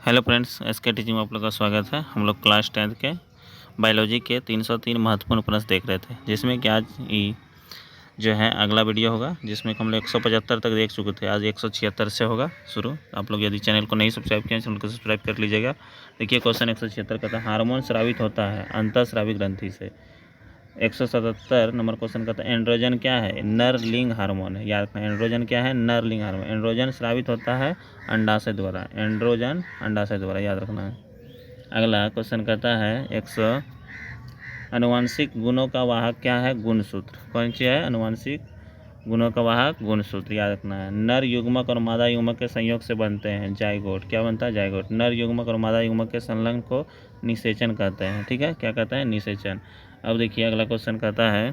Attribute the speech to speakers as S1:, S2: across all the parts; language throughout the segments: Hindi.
S1: हेलो फ्रेंड्स, एसके टीचिंग में आप लोग का स्वागत है। हम लोग क्लास 10th के बायोलॉजी के 303 महत्वपूर्ण प्रश्न देख रहे थे, जिसमें कि आज जो है अगला वीडियो होगा, जिसमें हम लोग 175 तक देख चुके थे। आज 176 से होगा शुरू। आप लोग यदि चैनल को नहीं सब्सक्राइब किए चैनल को सब्सक्राइब कर लीजिएगा। देखिए क्वेश्चन 176 का था, हार्मोन स्रावित होता है अंतःस्रावी ग्रंथि से। 177 नंबर क्वेश्चन का था, एंड्रोजन क्या है? नर लिंग हार्मोन है, याद रखना। एंड्रोजन क्या है? नर लिंग हार्मोन। एंड्रोजन स्रावित होता है अंडाशय द्वारा। एंड्रोजन अंडाशय द्वारा, याद रखना है। अगला क्वेश्चन कहता है 100, अनुवांशिक गुणों का वाहक क्या है? गुणसूत्र। कौन सी है? अनुवांशिक गुणों का वाहक गुणसूत्र, याद रखना है। नर युग्मक और मादा युग्मक के संयोग से बनते हैं जाइगोट। क्या बनता है? जाइगोट। नर युग्मक और मादा युग्मक के संलग्न को निषेचन कहते हैं। ठीक है, क्या कहता है? निषेचन। अब देखिए अगला क्वेश्चन कहता है,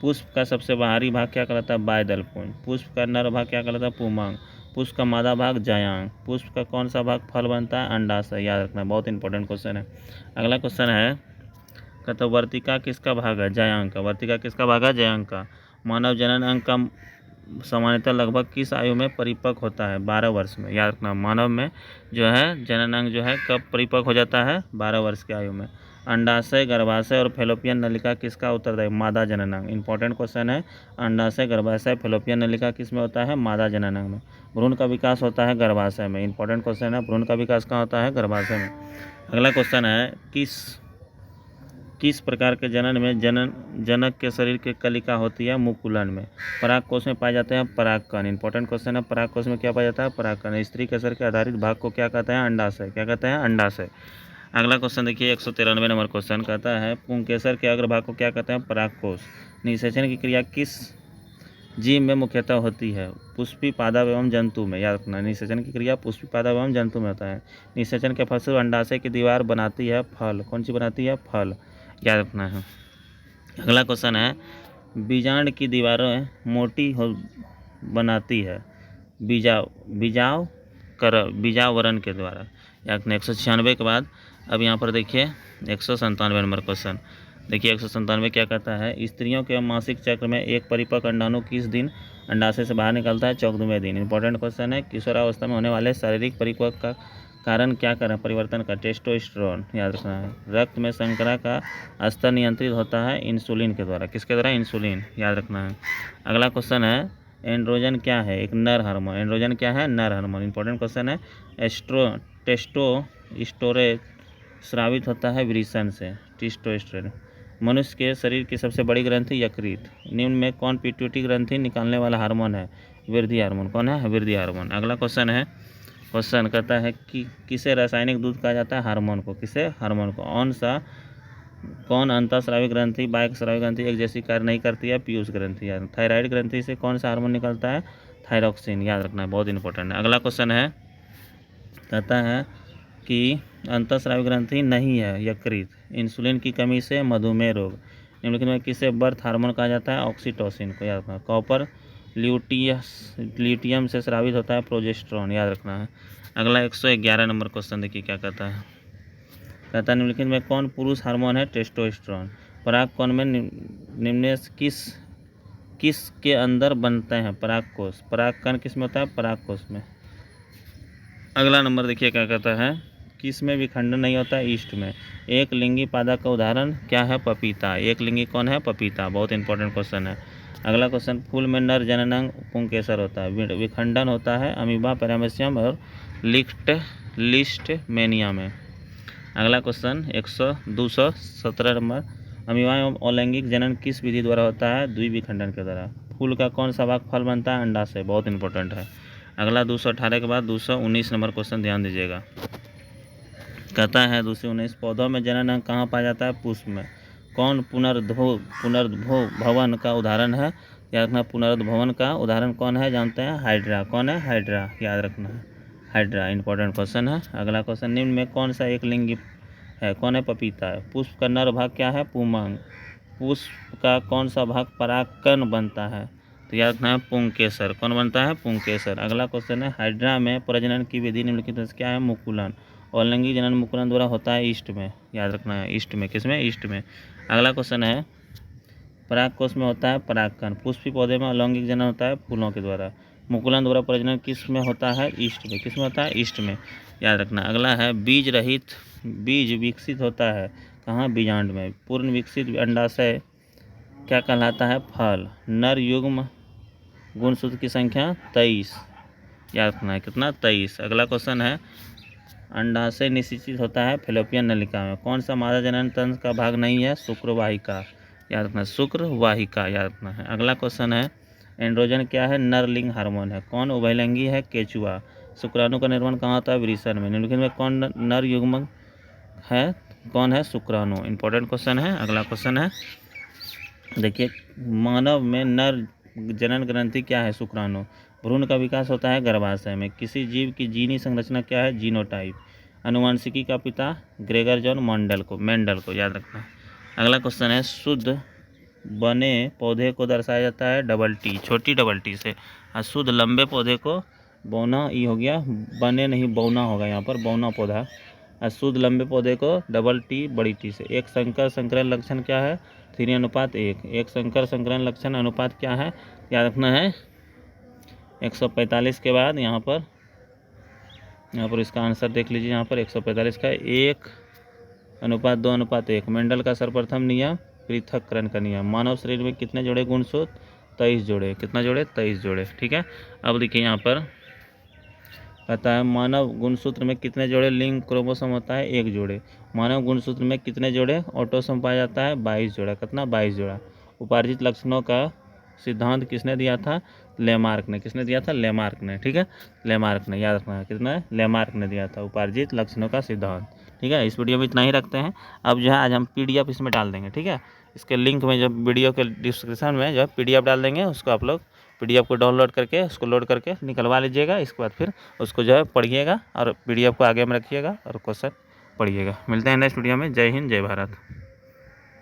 S1: पुष्प का सबसे बाहरी भाग क्या कहलाता है? बाह्य दलपुंज। पुष्प का नर भाग क्या कहलाता है? पुमांग। पुष्प का मादा भाग जायांग। पुष्प का कौन सा भाग फल बनता है? अंडाशय, याद रखना, बहुत इंपॉर्टेंट क्वेश्चन है। अगला क्वेश्चन है कहता, वर्तिका किसका भाग है? जायांग का। वर्तिका किसका भाग है? जायांग का। मानव जनन अंग का सामान्यतः लगभग किस आयु में परिपक्व होता है? 12 वर्ष में, याद रखना। मानव में जो है जनन अंग जो है कब परिपक्व हो जाता है? 12 वर्ष की आयु में। अंडाशय, गर्भाशय और फैलोपियन नलिका किसका उत्तरदायी? मादा जननांग। इंपॉर्टेंट क्वेश्चन है। अंडाशय, गर्भाशय, फैलोपियन नलिका किस में होता है? मादा जननांग में। भ्रूण का विकास होता है गर्भाशय में। इंपॉर्टेंट क्वेश्चन है। भ्रूण का विकास कहाँ होता है? गर्भाशय में। अगला क्वेश्चन है, किस प्रकार के जनन में जनक के शरीर के कलिका होती है? मुकुलन में। परागकोश में पाए जाते हैं परागकण। इंपॉर्टेंट क्वेश्चन है। परागकोश में क्या पाया जाता है? परागकण। स्त्री के शरीर के आधारित भाग को क्या कहते हैं? अंडाशय। क्या कहते हैं? अंडाशय। अगला क्वेश्चन देखिए 193 नंबर क्वेश्चन कहता है, पुंकेसर के अग्रभाग को क्या कहते हैं? परागकोश। निषेचन की क्रिया किस जीव में मुख्यतः होती है? पुष्पी पादप एवं जंतु में, याद रखना। निषेचन की क्रिया पुष्पी पादप एवं जंतु में होता है। निषेचन के फलस्वरूप अंडाशय की दीवार बनाती है फल। कौन सी बनाती है? फल, याद रखना है। अगला क्वेश्चन है, बीजांड की दीवारें मोटी बनाती है बीजावरण के द्वारा, याद रखना। 196 के बाद अब यहाँ पर देखिए 197 नंबर क्वेश्चन। देखिए 197 क्या कहता है, स्त्रियों के मासिक चक्र में एक परिपक्व अंडाणु किस दिन अंडाशय से बाहर निकलता है? 14वें दिन। इंपॉर्टेंट क्वेश्चन है। किशोरावस्था में होने वाले शारीरिक परिपक्व का कारण क्या करें? परिवर्तन का टेस्टोस्टेरोन, याद रखना है। रक्त में शर्करा का स्तर नियंत्रित होता है इंसुलिन के द्वारा। किसके द्वारा? इंसुलिन, याद रखना है। अगला क्वेश्चन है, एंड्रोजन क्या है? एक नर हार्मोन। एंड्रोजन क्या है? नर हार्मोन। इंपॉर्टेंट क्वेश्चन है। टेस्टोस्टेरोन स्रावित होता है वृषण से। टेस्टोस्टेरोन। मनुष्य के शरीर की सबसे बड़ी ग्रंथि यकृत। निम्न में कौन पिट्यूटरी ग्रंथि निकालने वाला हार्मोन है? वृद्धि हार्मोन। कौन है? वृद्धि हार्मोन। अगला क्वेश्चन है, क्वेश्चन कहता है कि किसे रासायनिक दूध कहा जाता है? हार्मोन को। किसे? हार्मोन को। कौन अंतःस्रावी ग्रंथि बाह्य स्रावी ग्रंथि एक जैसी कार्य नहीं करती है? पीयूष ग्रंथि। याद। थायराइड ग्रंथि से कौन सा हार्मोन निकलता है? थायरॉक्सिन, याद रखना है, बहुत इंपॉर्टेंट है। अगला क्वेश्चन है, कहता है कि अंतःस्रावी ग्रंथि नहीं है यकृत। इंसुलिन की कमी से मधुमेह रोग। निम्नलिखित में किसे बर्थ हार्मोन कहा जाता है? ऑक्सीटोसिन को, याद रखना। कॉपर ल्यूटियम से स्रावित होता है प्रोजेस्टेरोन, याद रखना है। अगला 111 नंबर क्वेश्चन देखिए क्या कहता है, कहता है निम्नलिखित में कौन पुरुष हार्मोन है? टेस्टोस्टेरोन। परागकण में निम्न किस के अंदर बनते हैं? परागकोश। परागकण किस में होता है? परागकोश में। अगला नंबर देखिए क्या कहता है, किस में विखंडन नहीं होता है? ईस्ट में। एक लिंगी पादप का उदाहरण क्या है? पपीता। एक लिंगी कौन है? पपीता। बहुत इंपॉर्टेंट क्वेश्चन है। अगला क्वेश्चन, फूल में नर जननांग पुंकेसर होता है। विखंडन होता है अमीबा, पैरामेसियम और लिस्टमेनिया में। अगला क्वेश्चन 217 नंबर, अमीबा एवं अलैंगिक जनन किस विधि द्वारा होता है? द्विविखंडन के द्वारा। फूल का कौन सा भाग फल बनता है? अंडा से। बहुत इंपॉर्टेंट है। अगला 218 के बाद 219 नंबर क्वेश्चन ध्यान दीजिएगा। कहता है 219, पौधों में जनन अंग कहाँ पाया जाता है? पुष्प में। कौन पुनर्भवन का उदाहरण है? याद रखना। पुनर्भवन का उदाहरण कौन है? जानते हैं? हाइड्रा। कौन है? हाइड्रा, याद रखना है। हाइड्रा इंपॉर्टेंट क्वेश्चन है। अगला क्वेश्चन, निम्न में कौन सा एक लिंगी है? कौन है? पपीता है। पुष्प का नर भाग क्या है? पुमांग। पुष्प का कौन सा भाग परागकण बनता है? तो याद रखना है पुंकेसर। कौन बनता है? पुंकेसर। अगला क्वेश्चन है, हाइड्रा में प्रजनन की विधि निम्नलिखित में क्या है? मुकुलन। अलैंगिक जनन मुकुलन द्वारा होता है ईस्ट में, याद रखना है। ईस्ट में। किसमें? ईस्ट में। अगला क्वेश्चन है, परागकोश में होता है परागकण। पुष्पी पौधे में अलैंगिक जनन होता है फूलों के द्वारा। मुकुलन द्वारा प्रजनन किस में होता है? ईस्ट में। किस में होता है? ईस्ट में। याद रखना। अगला है बीज रहित बीज विकसित होता है कहाँ, बीजांड में। पूर्ण विकसित अंडाशय क्या कहलाता है, फल। नर युग्म गुणसूत्र की संख्या 23, याद रखना है कितना, 23। अगला क्वेश्चन है अंडाशय निषेचित होता है फैलोपियन नलिका में, कौन सा मादा जनन तंत्र का भाग नहीं है, शुक्रवाहिका, याद रखना शुक्रवाहिका, याद रखना है। अगला क्वेश्चन है एंड्रोजन क्या है, नरलिंग हार्मोन है। कौन उभयलिंगी है, केचुआ। शुक्राणु का निर्माण कहाँ होता है, वृषण में। निम्नलिखित में कौन नर युग्मक है, कौन है, शुक्राणु। इंपॉर्टेंट क्वेश्चन है। अगला क्वेश्चन है देखिए मानव में नर जनन ग्रंथि क्या है, शुक्राणु। भ्रूण का विकास होता है गर्भाशय में। किसी जीव की जीनी संरचना क्या है, जीनोटाइप। अनुवांशिकी का पिता ग्रेगर जॉन मेंडल को याद रखना है। अगला क्वेश्चन है शुद्ध बने पौधे को दर्शाया जाता है डबल टी, छोटी डबल टी से। शुद्ध लंबे पौधे को बौना, ई हो गया, बने नहीं बौना होगा यहाँ पर, बौना पौधा। शुद्ध लंबे पौधे को डबल टी बड़ी टी से। एक संकर संकरण लक्षण क्या है, 3:1। एक संकर संकरण लक्षण अनुपात क्या है, याद रखना है 145 के बाद यहाँ पर इसका आंसर देख लीजिए। यहाँ पर 145 का 1:2:1। मेंडल का सर्वप्रथम नियम पृथक्करण का नियम। मानव शरीर में कितने जोड़े गुणसूत्र, 23 जोड़े। कितना जोड़े, 23 जोड़े। ठीक है, अब देखिए यहाँ पर कहता है मानव गुणसूत्र में कितने जोड़े लिंग क्रोमोसोम होता है, 1 जोड़े। मानव गुणसूत्र में कितने जोड़े ऑटोसोम पाया जाता है, 22 जोड़ा। कितना, 22 जोड़ा। उपार्जित लक्षणों का सिद्धांत किसने दिया था, लेमार्क ने। किसने दिया था, लेमार्क ने। ठीक है, लेमार्क ने, याद रखना है कितना है, लेमार्क ने दिया था उपार्जित लक्षणों का सिद्धांत। ठीक है, इस वीडियो में इतना ही रखते हैं। अब जो है आज हम PDF इसमें डाल देंगे। ठीक है, इसके लिंक में जो वीडियो के डिस्क्रिप्शन में जो है PDF डाल देंगे, उसको आप लोग PDF को डाउनलोड करके उसको लोड करके निकलवा लीजिएगा। इसके बाद फिर उसको जो है पढ़िएगा और PDF को आगे में रखिएगा और क्वेश्चन पढ़िएगा। मिलते हैं नेक्स्ट वीडियो में। जय हिंद, जय भारत।